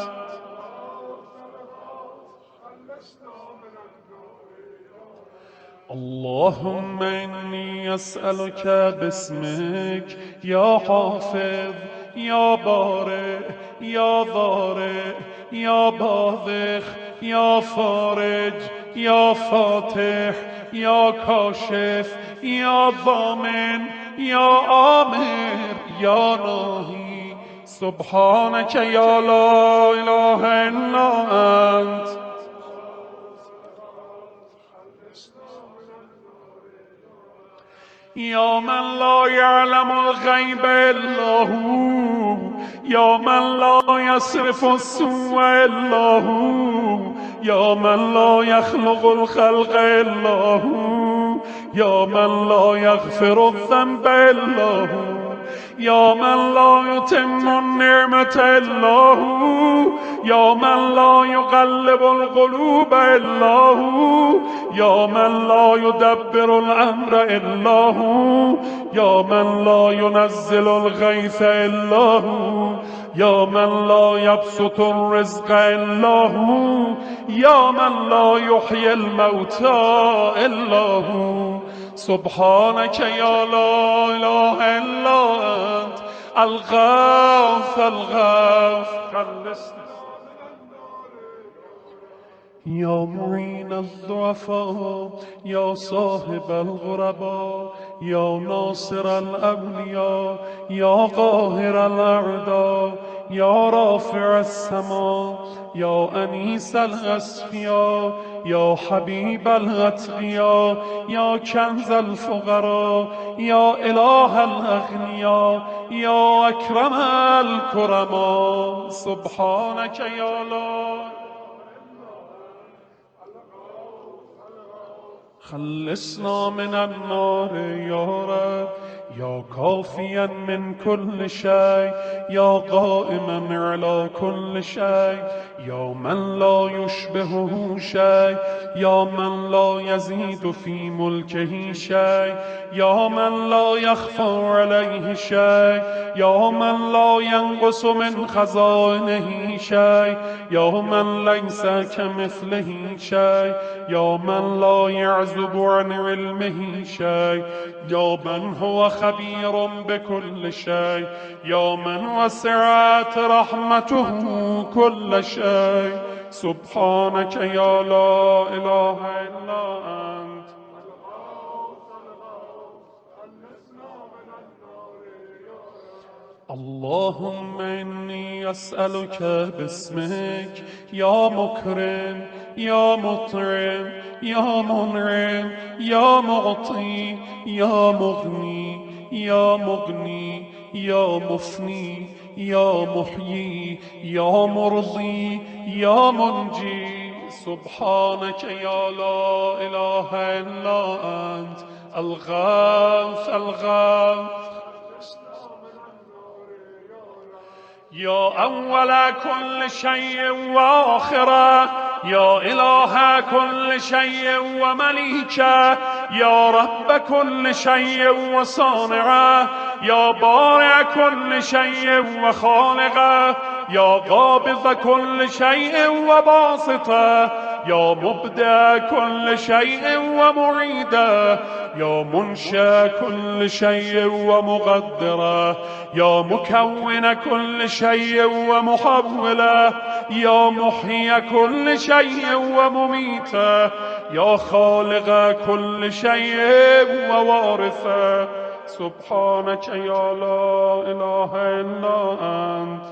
A: اللهم إني أسألك باسمك يا حافظ يا بارئ يا ضارئ يا باذخ يا فارج يا فاتح يا كاشف يا ضامن يا آمر يا ناهي سبحانك يا لا إله إلا أنت. يا من لا يعلم الغيب إلا هو، يا من لا يصرف السوء إلا هو، يا من لا يخلق الخلق إلا هو، يا من لا يغفر الذنب إلا هو، يا من لا يتم النعمة إلا هو، يا من لا يقلب القلوب إلا هو، يا من لا يدبر الأمر إلا هو، يا من لا ينزل الغيث إلا هو، يا من لا يبسط الرزق إلا هو، يا من لا يحيي الموتى إلا هو. سبحانك يا لا إله إلا أنت الغوث الغوث. خلصني يا معين الضعفاء، يا صاحب الغرباء، يا ناصر الأولياء، يا قاهر الأعداء، يا رافع السماء، يا أنيس الأصفياء، يا حبيب الأتقياء، يا كنز الفقراء، يا إله الأغنياء، يا أكرم الكرماء. سبحانك يا لا. خلصنا من النار يا رب، يا كافيا من كل شيء، يا قائما على كل شيء، يا من لا يشبهه شيء، يا من لا يزيد في ملكه شيء، يا من لا يخفى عليه شيء، يا من لا ينقص من خزائنه شيء، يا من ليس كمثله شيء، يا من لا يعزب عن علمه شيء، يا من هو خبير بكل شيء، يا من وسعت رحمته كل شيء. سبحانك يا لا إله إلا أنت. اللهم إني أسألك باسمك يا مكرم يا مطعم يا منعم يا معطي يا مغني يا مغني يا مفني يا محيي يا مرضي يا منجي. سبحانك يا لا إله إلا أنت الغوث الغوث. يا أول كل شيء وآخره، يا إله كل شيء ومليكه، يا رب كل شيء وصانعه، يا بارع كل شيء وخالقه، يا قابض كل شيء وباسطه، يا مبدع كل شيء ومعيده، يا منشأ كل شيء ومقدره، يا مكون كل شيء ومحوله، يا محيي كل شيء ومميته، يا خالق كل شيء ووارثه. سبحانك يا لا إله إلا أنت.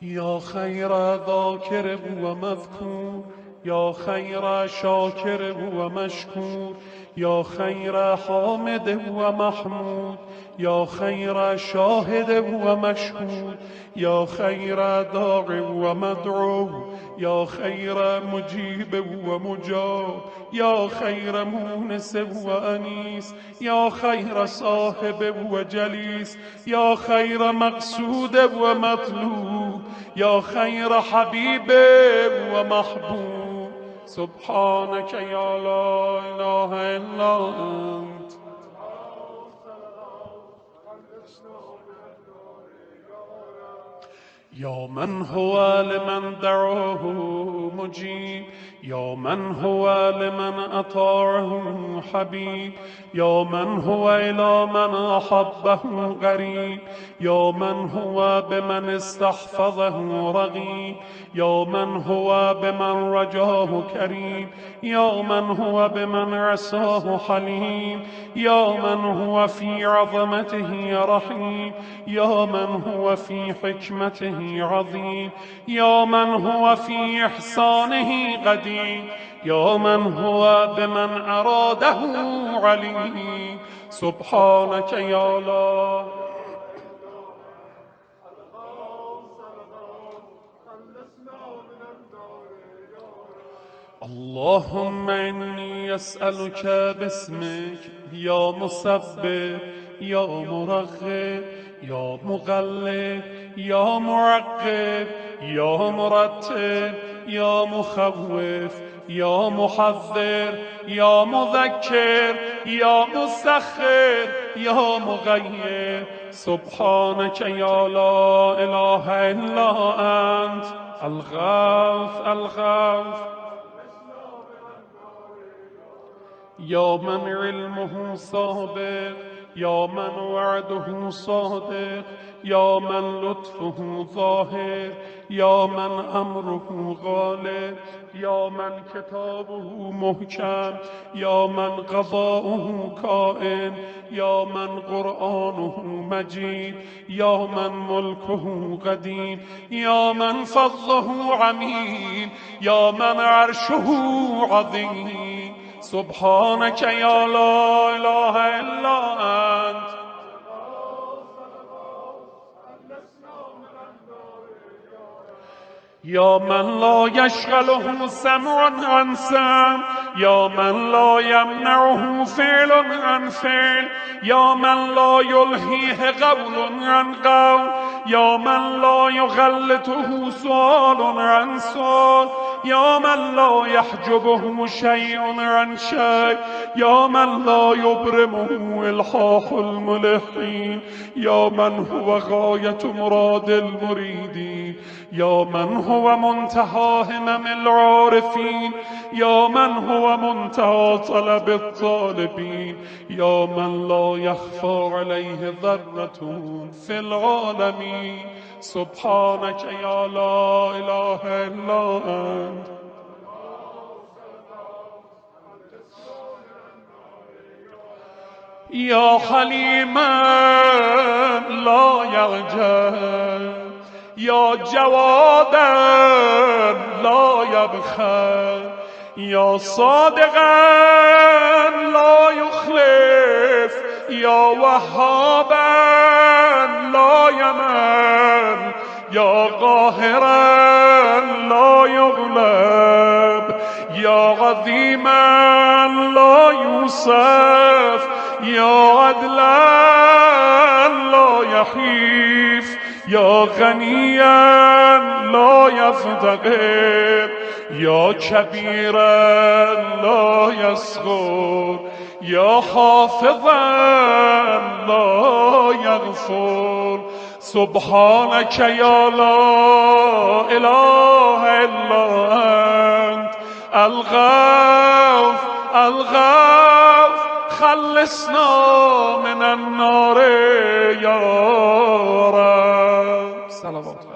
A: يا خير ذاكر ومذكور، يا خير شاكر ومشكور، يا خير حامد ومحمود، يا خير شاهد ومشهود، يا خير داع ومدعو، يا خير مجيب ومجاب، يا خير مونس وأنيس، يا خير صاحب وجليس، يا خير مقصود ومطلوب، يا خير حبيب ومحبوب. سبحانك يا لا إله إلا أنت. يا من هو لمن دعاه مجيب، يا من هو لمن أطاعه حبيب، يا من هو إلى من أحبه قريب، يا من هو بمن استحفظه رغيب، يا من هو بمن رجاه كريم، يا من هو بمن عصاه حليم، يا من هو في عظمته رحيم، يا من هو في حكمته عظيم، يا من هو في إحسانه قديم، يا من هو بمن أراده عليم. سبحانك يا الله. اللهم إني أسألك باسمك يا مسبب يا مرغب يا مغلب يا معقب يا مرتب يا مخوف يا محذر يا مذكر يا مسخر يا مغير. سبحانك يا لا إله إلا أنت الغوث الغوث. يا من علمه سابق، يا من وعده صادق، يا من لطفه ظاهر، يا من أمره غالب، يا من كتابه محكم، يا من قضاؤه كائن، يا من قرآنه مجيد، يا من ملكه قديم، يا من فضله عميم، يا من عرشه عظيم. سبحانك يا لا إله إلا أنت. يا من لا يشغله سمع عن سمع، يا من لا يمنعه فعل عن فعل، يا من لا يلهيه قول عن قول، يا من لا يغلطه سؤال عن سؤال، يا من لا يحجبه شيء عن شيء، يا من لا يبرمه إلحاح الملحين، يا من هو غاية مراد المريدين، يا من هو منتهى همم العارفين، يا من هو منتهى طلب الطالبين، يا من لا يخفى عليه ذرة في العالمين. سبحانك يا لا إله إلا أنت. يا حليما لا يغجر، يا جوادا لا يبخل، يا صادقا لا يخلف، يا وهابا لا يمل، يا قاهرا لا يغلب، يا عظيما لا يوصف، يا عدلا لا يحيف، يا غنيا لا يفتقر، يا كبيرا لا يصغر، يا حافظا لا يغفر. سبحانك يا لا إله إلا أنت الغوث الغوث. خلصنا من النار يا رب. صلوات